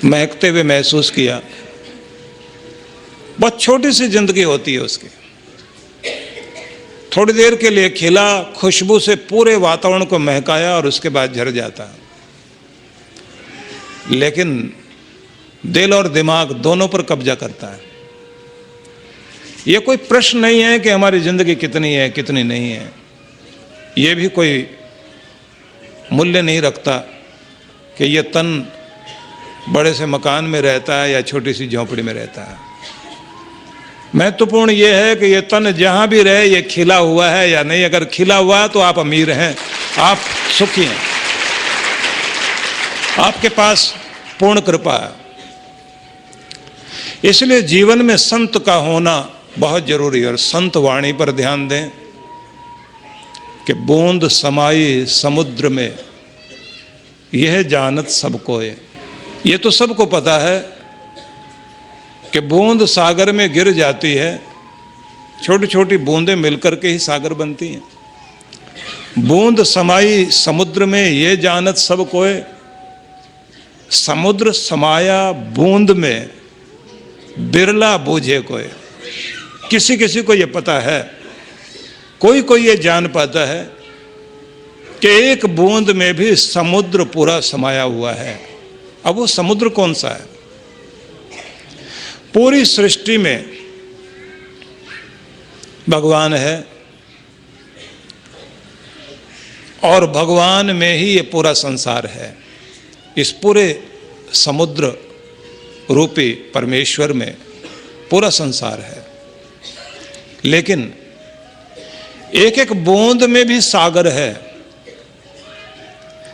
महकते हुए महसूस किया। बहुत छोटी सी जिंदगी होती है उसकी, थोड़ी देर के लिए खिला, खुशबू से पूरे वातावरण को महकाया और उसके बाद झड़ जाता है। लेकिन दिल और दिमाग दोनों पर कब्जा करता है। यह कोई प्रश्न नहीं है कि हमारी जिंदगी कितनी है कितनी नहीं है, यह भी कोई मूल्य नहीं रखता कि यह तन बड़े से मकान में रहता है या छोटी सी झोंपड़ी में रहता है। महत्वपूर्ण यह है कि यह तन जहां भी रहे यह खिला हुआ है या नहीं। अगर खिला हुआ है तो आप अमीर हैं, आप सुखी हैं, आपके पास पूर्ण कृपा है। इसलिए जीवन में संत का होना बहुत जरूरी है। और संत वाणी पर ध्यान दें कि बूंद समाई समुद्र में, यह जानत सबको है। ये तो सबको पता है कि बूंद सागर में गिर जाती है, छोटी छोटी बूंदें मिलकर के ही सागर बनती हैं। बूंद समाई समुद्र में, ये जानत सब कोय। समुद्र समाया बूंद में, बिरला बूझे कोय। किसी किसी को ये पता है, कोई कोई ये जान पाता है कि एक बूंद में भी समुद्र पूरा समाया हुआ है। अब वो समुद्र कौन सा है? पूरी सृष्टि में भगवान है और भगवान में ही ये पूरा संसार है। इस पूरे समुद्र रूपी परमेश्वर में पूरा संसार है। लेकिन एक एक बूंद में भी सागर है,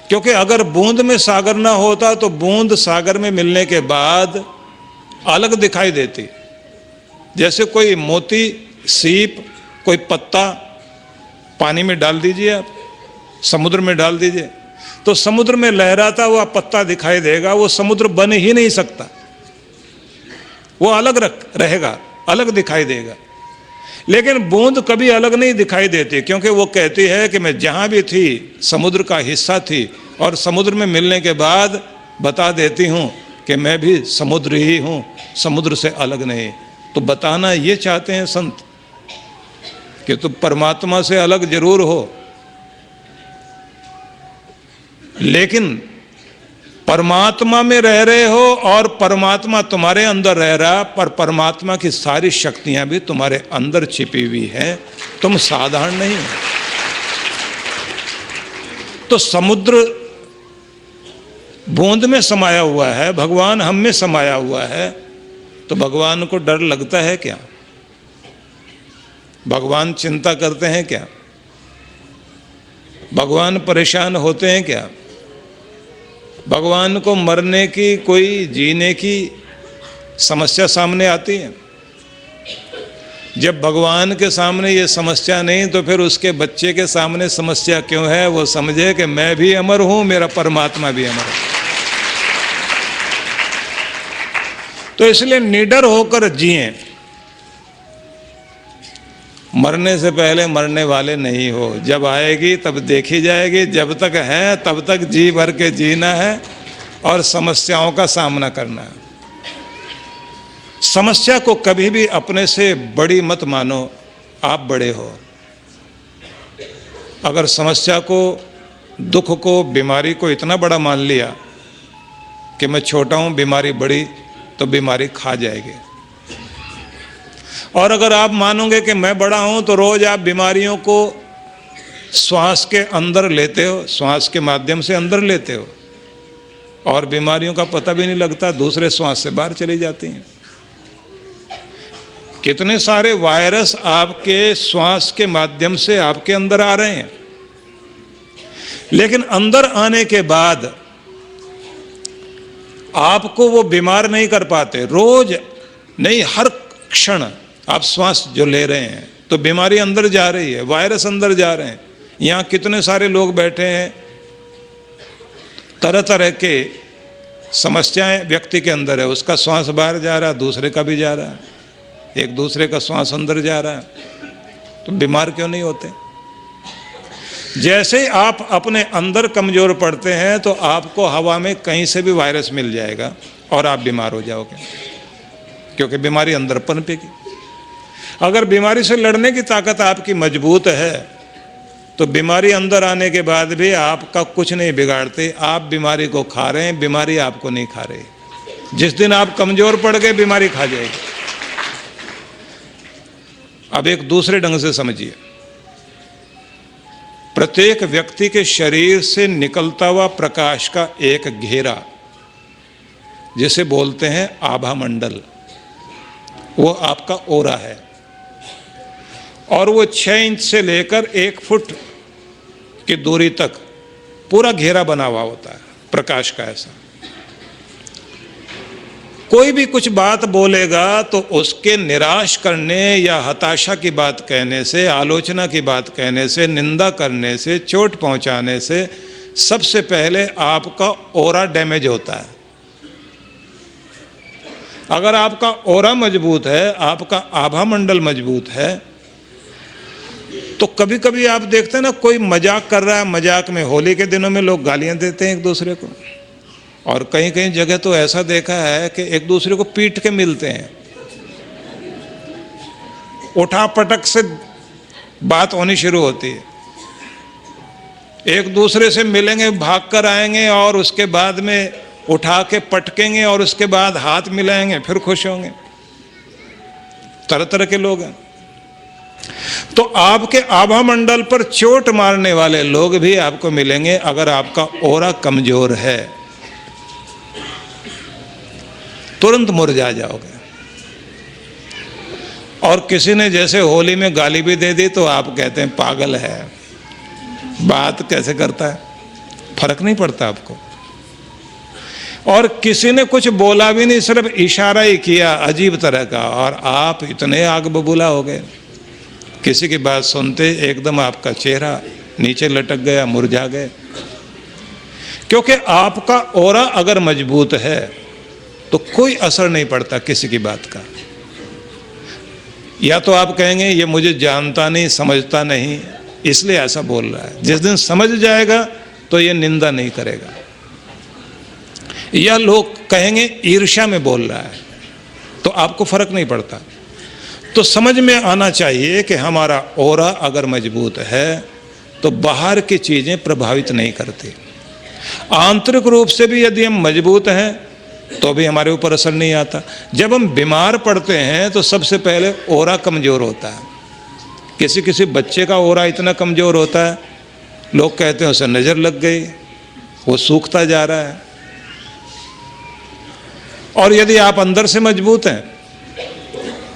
क्योंकि अगर बूंद में सागर ना होता तो बूंद सागर में मिलने के बाद अलग दिखाई देती। जैसे कोई मोती, सीप, कोई पत्ता पानी में डाल दीजिए, आप समुद्र में डाल दीजिए तो समुद्र में लहराता हुआ पत्ता दिखाई देगा। वो समुद्र बन ही नहीं सकता, वो अलग रहेगा, अलग दिखाई देगा। लेकिन बूंद कभी अलग नहीं दिखाई देती, क्योंकि वो कहती है कि मैं जहां भी थी समुद्र का हिस्सा थी, और समुद्र में मिलने के बाद बता देती हूं कि मैं भी समुद्र ही हूं, समुद्र से अलग नहीं। तो बताना ये चाहते हैं संत कि तुम परमात्मा से अलग जरूर हो, लेकिन परमात्मा में रह रहे हो और परमात्मा तुम्हारे अंदर रह रहा, पर परमात्मा की सारी शक्तियां भी तुम्हारे अंदर छिपी हुई हैं। तुम साधारण नहीं हो। तो समुद्र बूंद में समाया हुआ है, भगवान हम में समाया हुआ है। तो भगवान को डर लगता है क्या? भगवान चिंता करते हैं क्या? भगवान परेशान होते हैं क्या? भगवान को मरने की, कोई जीने की समस्या सामने आती है? जब भगवान के सामने ये समस्या नहीं तो फिर उसके बच्चे के सामने समस्या क्यों है? वो समझे कि मैं भी अमर हूं, मेरा परमात्मा भी अमर है। तो इसलिए निडर होकर जिए। मरने से पहले मरने वाले नहीं हो। जब आएगी तब देखी जाएगी। जब तक है तब तक जी भर के जीना है और समस्याओं का सामना करना है। समस्या को कभी भी अपने से बड़ी मत मानो, आप बड़े हो। अगर समस्या को, दुख को, बीमारी को इतना बड़ा मान लिया कि मैं छोटा हूं, बीमारी बड़ी, तो बीमारी खा जाएगी। और अगर आप मानोगे कि मैं बड़ा हूं तो रोज आप बीमारियों को श्वास के अंदर लेते हो, श्वास के माध्यम से अंदर लेते हो, और बीमारियों का पता भी नहीं लगता, दूसरे श्वास से बाहर चली जाती हैं। कितने सारे वायरस आपके श्वास के माध्यम से आपके अंदर आ रहे हैं, लेकिन अंदर आने के बाद आपको वो बीमार नहीं कर पाते। रोज नहीं, हर क्षण आप श्वास जो ले रहे हैं तो बीमारी अंदर जा रही है, वायरस अंदर जा रहे हैं। यहाँ कितने सारे लोग बैठे हैं, तरह तरह के समस्याएं व्यक्ति के अंदर है, उसका श्वास बाहर जा रहा है, दूसरे का भी जा रहा है, एक दूसरे का श्वास अंदर जा रहा है, तो बीमार क्यों नहीं होते? जैसे आप अपने अंदर कमजोर पड़ते हैं तो आपको हवा में कहीं से भी वायरस मिल जाएगा, और आप बीमार हो जाओगे, क्योंकि बीमारी अंदर पनपेगी। अगर बीमारी से लड़ने की ताकत आपकी मजबूत है तो बीमारी अंदर आने के बाद भी आपका कुछ नहीं बिगाड़ते। आप बीमारी को खा रहे हैं, बीमारी आपको नहीं खा रही। जिस दिन आप कमजोर पड़ गए बीमारी खा जाएगी। अब एक दूसरे ढंग से समझिए, प्रत्येक व्यक्ति के शरीर से निकलता हुआ प्रकाश का एक घेरा, जिसे बोलते हैं आभा मंडल, वो आपका ओरा है। और वो 6 इंच से लेकर 1 फुट की दूरी तक पूरा घेरा बना हुआ होता है प्रकाश का। ऐसा कोई भी कुछ बात बोलेगा तो उसके निराश करने या हताशा की बात कहने से, आलोचना की बात कहने से, निंदा करने से, चोट पहुंचाने से सबसे पहले आपका ओरा डैमेज होता है। अगर आपका ओरा मजबूत है, आपका आभा मंडल मजबूत है, तो कभी कभी आप देखते हैं ना, कोई मजाक कर रहा है, मजाक में होली के दिनों में लोग गालियां देते हैं एक दूसरे को, और कहीं कहीं जगह तो ऐसा देखा है कि एक दूसरे को पीट के मिलते हैं। उठा पटक से बात होनी शुरू होती है, एक दूसरे से मिलेंगे, भाग कर आएंगे और उसके बाद में उठा के पटकेंगे और उसके बाद हाथ मिलाएंगे, फिर खुश होंगे। तरह तरह के लोग हैं। तो आपके आभा मंडल पर चोट मारने वाले लोग भी आपको मिलेंगे अगर आपका ओरा कमजोर है। तुरंत मुरझा जाओगे। और किसी ने जैसे होली में गाली भी दे दी तो आप कहते हैं पागल है, बात कैसे करता है, फर्क नहीं पड़ता आपको। और किसी ने कुछ बोला भी नहीं, सिर्फ इशारा ही किया अजीब तरह का, और आप इतने आग बबूला हो गए। किसी की बात सुनते एकदम आपका चेहरा नीचे लटक गया, मुरझा गए। क्योंकि आपका ओरा अगर मजबूत है तो कोई असर नहीं पड़ता किसी की बात का। या तो आप कहेंगे ये मुझे जानता नहीं, समझता नहीं, इसलिए ऐसा बोल रहा है। जिस दिन समझ जाएगा तो ये निंदा नहीं करेगा। या लोग कहेंगे ईर्ष्या में बोल रहा है, तो आपको फर्क नहीं पड़ता। तो समझ में आना चाहिए कि हमारा ओरा अगर मजबूत है तो बाहर की चीजें प्रभावित नहीं करती। आंतरिक रूप से भी यदि हम मजबूत हैं तो भी हमारे ऊपर असर नहीं आता। जब हम बीमार पड़ते हैं तो सबसे पहले ओरा कमजोर होता है। किसी किसी बच्चे का ओरा इतना कमजोर होता है, लोग कहते हैं उसे नजर लग गई, वो सूखता जा रहा है। और यदि आप अंदर से मजबूत हैं,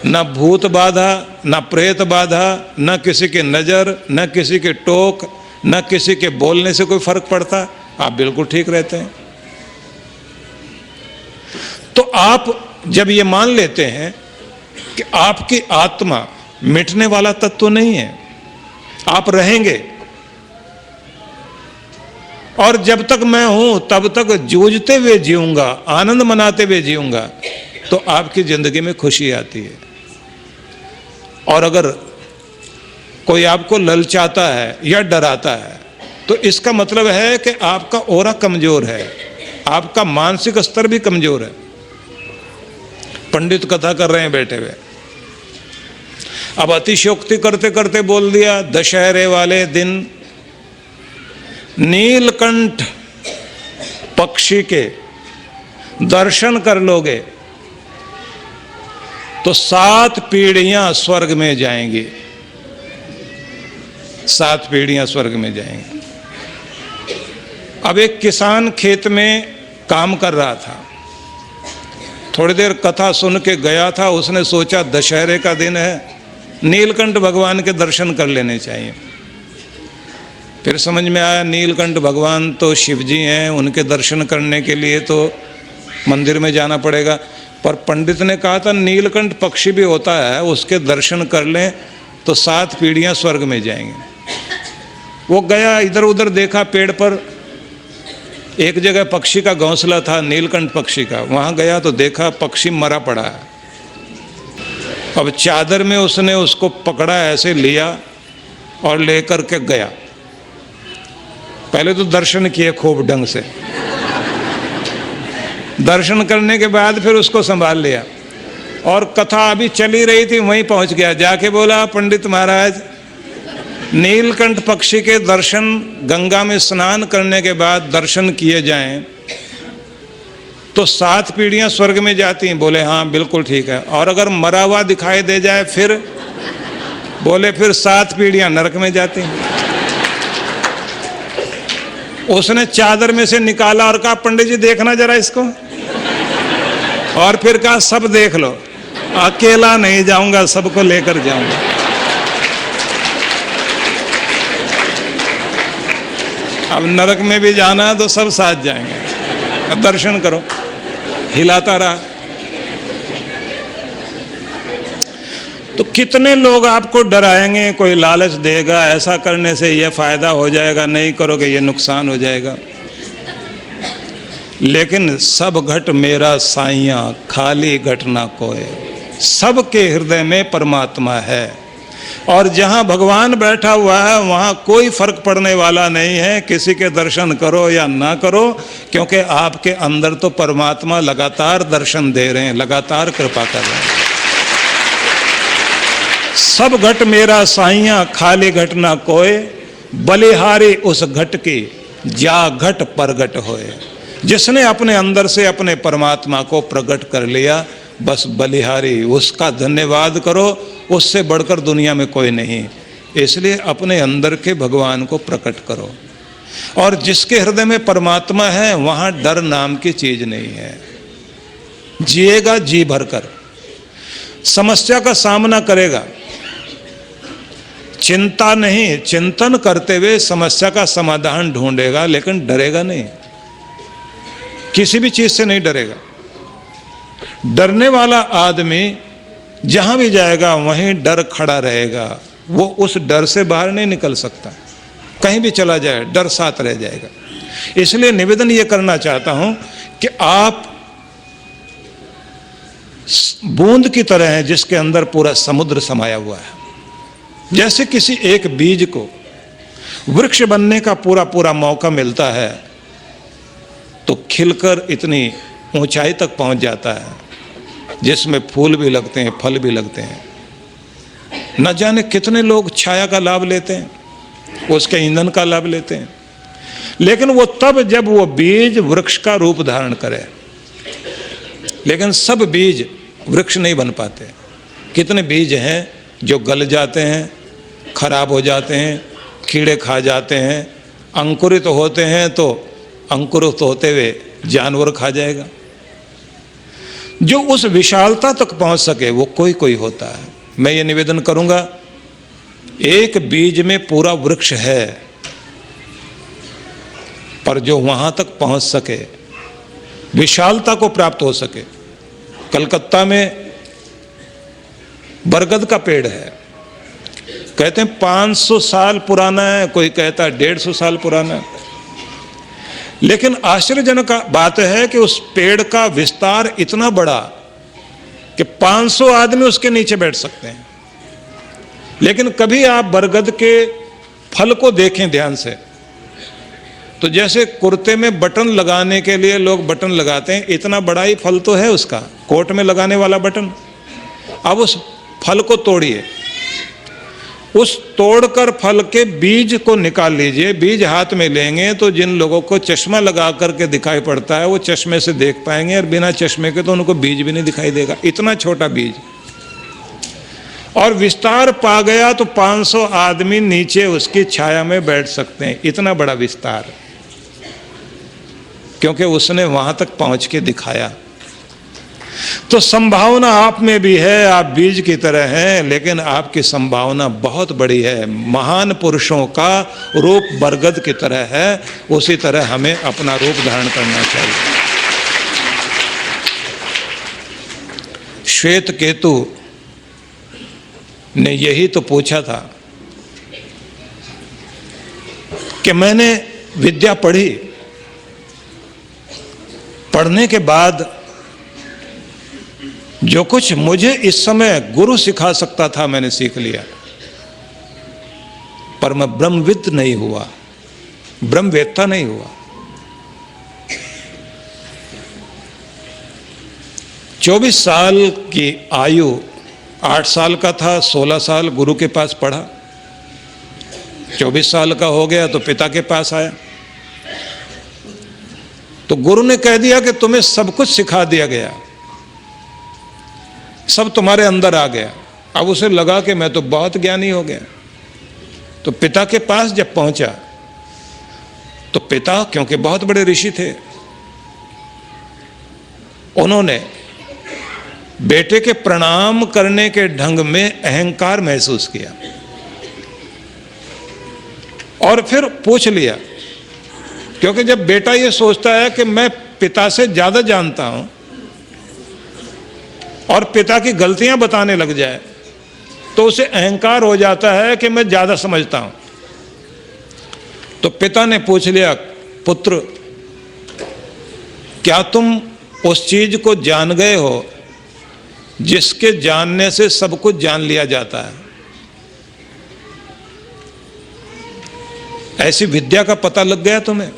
ना भूत बाधा, ना प्रेत बाधा, ना किसी की नजर, ना किसी के टोक, ना किसी के बोलने से कोई फर्क पड़ता, आप बिल्कुल ठीक रहते हैं। तो आप जब ये मान लेते हैं कि आपकी आत्मा मिटने वाला तत्व नहीं है, आप रहेंगे, और जब तक मैं हूं तब तक जूझते हुए जीऊंगा, आनंद मनाते हुए जीऊंगा, तो आपकी जिंदगी में खुशी आती है। और अगर कोई आपको ललचाता है या डराता है तो इसका मतलब है कि आपका ओरा कमजोर है, आपका मानसिक स्तर भी कमजोर है। पंडित कथा कर रहे हैं बैठे हुए, अब अतिशयोक्ति करते करते बोल दिया दशहरे वाले दिन नीलकंठ पक्षी के दर्शन कर लोगे तो 7 पीढ़ियां स्वर्ग में जाएंगी। 7 पीढ़ियां स्वर्ग में जाएंगी। अब एक किसान खेत में काम कर रहा था, थोड़ी देर कथा सुन के गया था। उसने सोचा दशहरे का दिन है, नीलकंठ भगवान के दर्शन कर लेने चाहिए। फिर समझ में आया नीलकंठ भगवान तो शिव जी हैं, उनके दर्शन करने के लिए तो मंदिर में जाना पड़ेगा। पर पंडित ने कहा था नीलकंठ पक्षी भी होता है, उसके दर्शन कर लें तो 7 पीढ़ियां स्वर्ग में जाएंगे। वो गया, इधर उधर देखा, पेड़ पर एक जगह पक्षी का घोंसला था, नीलकंठ पक्षी का। वहां गया तो देखा पक्षी मरा पड़ा है। अब चादर में उसने उसको पकड़ा, ऐसे लिया और लेकर के गया। पहले तो दर्शन किए खूब ढंग से, दर्शन करने के बाद फिर उसको संभाल लिया और कथा अभी चली रही थी, वहीं पहुंच गया। जाके बोला, पंडित महाराज, नीलकंठ पक्षी के दर्शन गंगा में स्नान करने के बाद दर्शन किए जाएं तो 7 पीढ़ियां स्वर्ग में जाती हैं। बोले हाँ बिल्कुल ठीक है। और अगर मरा हुआ दिखाई दे जाए फिर? बोले फिर 7 पीढ़ियां नरक में जाती हैं। उसने चादर में से निकाला और कहा, पंडित जी देखना जरा इसको। और फिर कहा, सब देख लो, अकेला नहीं जाऊंगा, सबको लेकर जाऊंगा। अब नरक में भी जाना है तो सब साथ जाएंगे। अब दर्शन करो। हिलाता रहा। तो कितने लोग आपको डराएंगे, कोई लालच देगा, ऐसा करने से ये फायदा हो जाएगा, नहीं करोगे ये नुकसान हो जाएगा। लेकिन सब घट मेरा साइया, खाली घट ना कोय। सबके हृदय में परमात्मा है और जहां भगवान बैठा हुआ है वहां कोई फर्क पड़ने वाला नहीं है किसी के दर्शन करो या ना करो, क्योंकि आपके अंदर तो परमात्मा लगातार दर्शन दे रहे हैं, लगातार कृपा कर रहे हैं। सब घट मेरा साइया, खाली घट ना कोय। बलिहारी उस घट की, जा घट प्रगट होए। जिसने अपने अंदर से अपने परमात्मा को प्रकट कर लिया, बस बलिहारी, उसका धन्यवाद करो। उससे बढ़कर दुनिया में कोई नहीं। इसलिए अपने अंदर के भगवान को प्रकट करो। और जिसके हृदय में परमात्मा है वहां डर नाम की चीज नहीं है। जिएगा जी भरकर, समस्या का सामना करेगा, चिंता नहीं, चिंतन करते हुए समस्या का समाधान ढूंढेगा, लेकिन डरेगा नहीं, किसी भी चीज से नहीं डरेगा। डरने वाला आदमी जहां भी जाएगा वहीं डर खड़ा रहेगा, वो उस डर से बाहर नहीं निकल सकता। कहीं भी चला जाए डर साथ रह जाएगा। इसलिए निवेदन ये करना चाहता हूं कि आप बूंद की तरह हैं जिसके अंदर पूरा समुद्र समाया हुआ है। जैसे किसी एक बीज को वृक्ष बनने का पूरा पूरा मौका मिलता है तो खिलकर इतनी ऊंचाई तक पहुंच जाता है जिसमें फूल भी लगते हैं, फल भी लगते हैं। न जाने कितने लोग छाया का लाभ लेते हैं, उसके ईंधन का लाभ लेते हैं, लेकिन वो तब जब वो बीज वृक्ष का रूप धारण करे। लेकिन सब बीज वृक्ष नहीं बन पाते। कितने बीज हैं जो गल जाते हैं, खराब हो जाते हैं, कीड़े खा जाते हैं, अंकुरित होते हैं तो अंकुरित होते हुए जानवर खा जाएगा। जो उस विशालता तक पहुंच सके वो कोई कोई होता है। मैं ये निवेदन करूंगा, एक बीज में पूरा वृक्ष है, पर जो वहां तक पहुंच सके, विशालता को प्राप्त हो सके। कलकत्ता में बरगद का पेड़ है, कहते हैं 500 साल पुराना है, कोई कहता है 150 साल पुराना है। लेकिन आश्चर्यजनक बात है कि उस पेड़ का विस्तार इतना बड़ा कि 500 आदमी उसके नीचे बैठ सकते हैं। लेकिन कभी आप बरगद के फल को देखें ध्यान से, तो जैसे कुर्ते में बटन लगाने के लिए लोग बटन लगाते हैं, इतना बड़ा ही फल तो है उसका, कोट में लगाने वाला बटन। अब उस फल को तोड़िए, उस तोड़कर फल के बीज को निकाल लीजिए। बीज हाथ में लेंगे तो जिन लोगों को चश्मा लगा करके दिखाई पड़ता है वो चश्मे से देख पाएंगे, और बिना चश्मे के तो उनको बीज भी नहीं दिखाई देगा। इतना छोटा बीज, और विस्तार पा गया तो 500 आदमी नीचे उसकी छाया में बैठ सकते हैं। इतना बड़ा विस्तार, क्योंकि उसने वहां तक पहुंच के दिखाया। तो संभावना आप में भी है, आप बीज की तरह हैं, लेकिन आपकी संभावना बहुत बड़ी है। महान पुरुषों का रूप बरगद की तरह है, उसी तरह हमें अपना रूप धारण करना चाहिए। श्वेत केतु ने यही तो पूछा था कि मैंने विद्या पढ़ी, पढ़ने के बाद जो कुछ मुझे इस समय गुरु सिखा सकता था मैंने सीख लिया, पर मैं ब्रह्मविद नहीं हुआ, ब्रह्मवेत्ता नहीं हुआ। 24 साल की आयु, 8 साल का था, 16 साल गुरु के पास पढ़ा, 24 साल का हो गया तो पिता के पास आया। तो गुरु ने कह दिया कि तुम्हें सब कुछ सिखा दिया गया, सब तुम्हारे अंदर आ गया। अब उसे लगा कि मैं तो बहुत ज्ञानी हो गया। तो पिता के पास जब पहुंचा तो पिता, क्योंकि बहुत बड़े ऋषि थे, उन्होंने बेटे के प्रणाम करने के ढंग में अहंकार महसूस किया और फिर पूछ लिया, क्योंकि जब बेटा ये सोचता है कि मैं पिता से ज्यादा जानता हूं और पिता की गलतियां बताने लग जाए तो उसे अहंकार हो जाता है कि मैं ज्यादा समझता हूं। तो पिता ने पूछ लिया, पुत्र क्या तुम उस चीज को जान गए हो जिसके जानने से सब कुछ जान लिया जाता है? ऐसी विद्या का पता लग गया तुम्हें?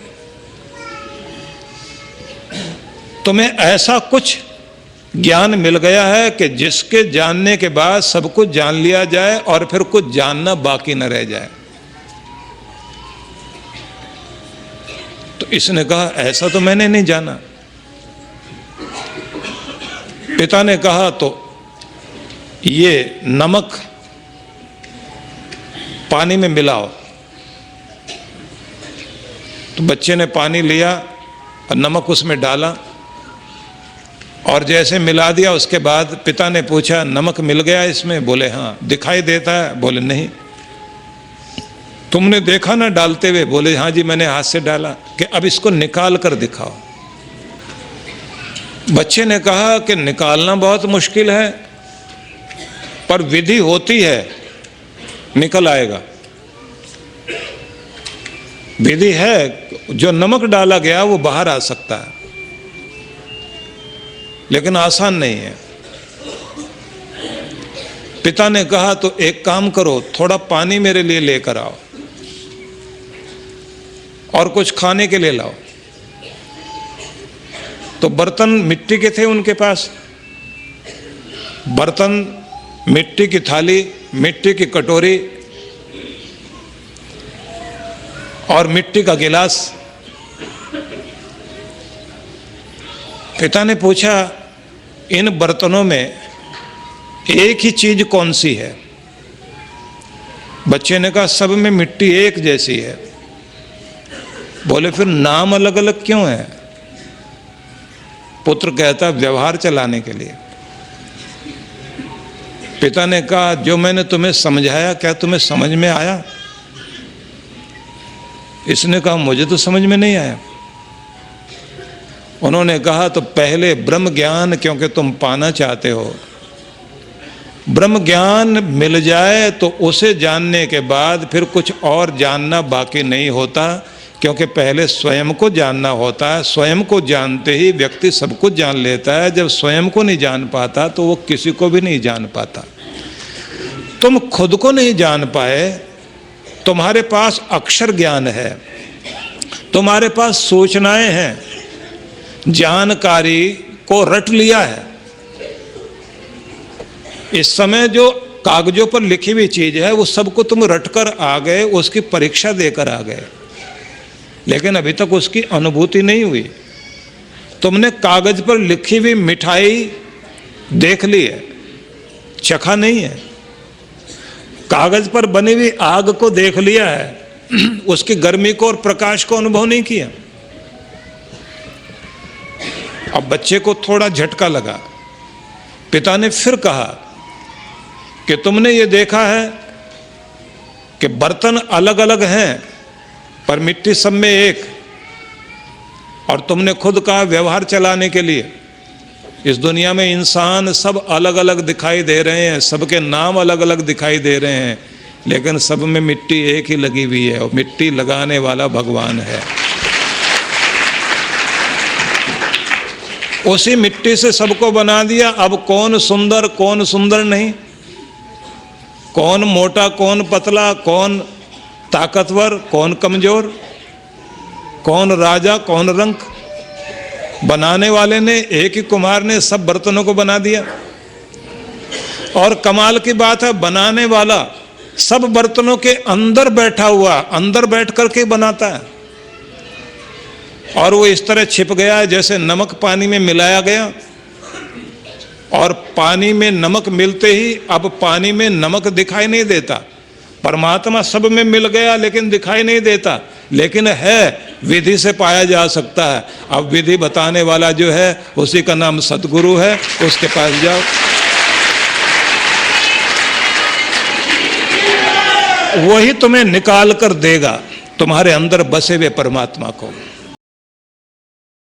तुम्हें ऐसा कुछ ज्ञान मिल गया है कि जिसके जानने के बाद सब कुछ जान लिया जाए और फिर कुछ जानना बाकी न रह जाए। तो इसने कहा, ऐसा तो मैंने नहीं जाना। पिता ने कहा, तो ये नमक पानी में मिलाओ। तो बच्चे ने पानी लिया और नमक उसमें डाला और जैसे मिला दिया, उसके बाद पिता ने पूछा, नमक मिल गया इसमें? बोले हाँ। दिखाई देता है? बोले नहीं। तुमने देखा ना डालते हुए? बोले हाँ जी, मैंने हाथ से डाला। कि अब इसको निकाल कर दिखाओ। बच्चे ने कहा कि निकालना बहुत मुश्किल है, पर विधि होती है, निकल आएगा। विधि है, जो नमक डाला गया वो बाहर आ सकता है, लेकिन आसान नहीं है। पिता ने कहा, तो एक काम करो, थोड़ा पानी मेरे लिए लेकर आओ और कुछ खाने के लिए लाओ। तो बर्तन मिट्टी के थे उनके पास, बर्तन, मिट्टी की थाली, मिट्टी की कटोरी और मिट्टी का गिलास। पिता ने पूछा, इन बर्तनों में एक ही चीज कौन सी है? बच्चे ने कहा, सब में मिट्टी एक जैसी है। बोले फिर नाम अलग अलग क्यों है? पुत्र कहता, व्यवहार चलाने के लिए। पिता ने कहा, जो मैंने तुम्हें समझाया क्या तुम्हें समझ में आया? इसने कहा, मुझे तो समझ में नहीं आया। उन्होंने कहा, तो पहले ब्रह्म ज्ञान, क्योंकि तुम पाना चाहते हो, ब्रह्म ज्ञान मिल जाए तो उसे जानने के बाद फिर कुछ और जानना बाकी नहीं होता, क्योंकि पहले स्वयं को जानना होता है। स्वयं को जानते ही व्यक्ति सब कुछ जान लेता है। जब स्वयं को नहीं जान पाता तो वो किसी को भी नहीं जान पाता। तुम खुद को नहीं जान पाए, तुम्हारे पास अक्षर ज्ञान है, तुम्हारे पास सूचनाएं हैं, जानकारी को रट लिया है। इस समय जो कागजों पर लिखी हुई चीज है वो सबको तुम रटकर आ गए, उसकी परीक्षा देकर आ गए, लेकिन अभी तक उसकी अनुभूति नहीं हुई। तुमने कागज पर लिखी हुई मिठाई देख ली है, चखा नहीं है। कागज पर बनी हुई आग को देख लिया है, उसकी गर्मी को और प्रकाश को अनुभव नहीं किया। अब बच्चे को थोड़ा झटका लगा। पिता ने फिर कहा कि तुमने ये देखा है कि बर्तन अलग अलग हैं पर मिट्टी सब में एक, और तुमने खुद कहा व्यवहार चलाने के लिए। इस दुनिया में इंसान सब अलग अलग दिखाई दे रहे हैं, सबके नाम अलग अलग दिखाई दे रहे हैं, लेकिन सब में मिट्टी एक ही लगी हुई है और मिट्टी लगाने वाला भगवान है। उसी मिट्टी से सबको बना दिया। अब कौन सुंदर नहीं, कौन मोटा कौन पतला, कौन ताकतवर कौन कमजोर, कौन राजा कौन रंक, बनाने वाले ने, एक ही कुम्हार ने सब बर्तनों को बना दिया। और कमाल की बात है, बनाने वाला सब बर्तनों के अंदर बैठा हुआ, अंदर बैठ करके बनाता है। और वो इस तरह छिप गया है जैसे नमक पानी में मिलाया गया, और पानी में नमक मिलते ही अब पानी में नमक दिखाई नहीं देता। परमात्मा सब में मिल गया लेकिन दिखाई नहीं देता, लेकिन है, विधि से पाया जा सकता है। अब विधि बताने वाला जो है उसी का नाम सद्गुरु है, उसके पास जाओ, वही तुम्हें निकाल कर देगा तुम्हारे अंदर बसे हुए परमात्मा को।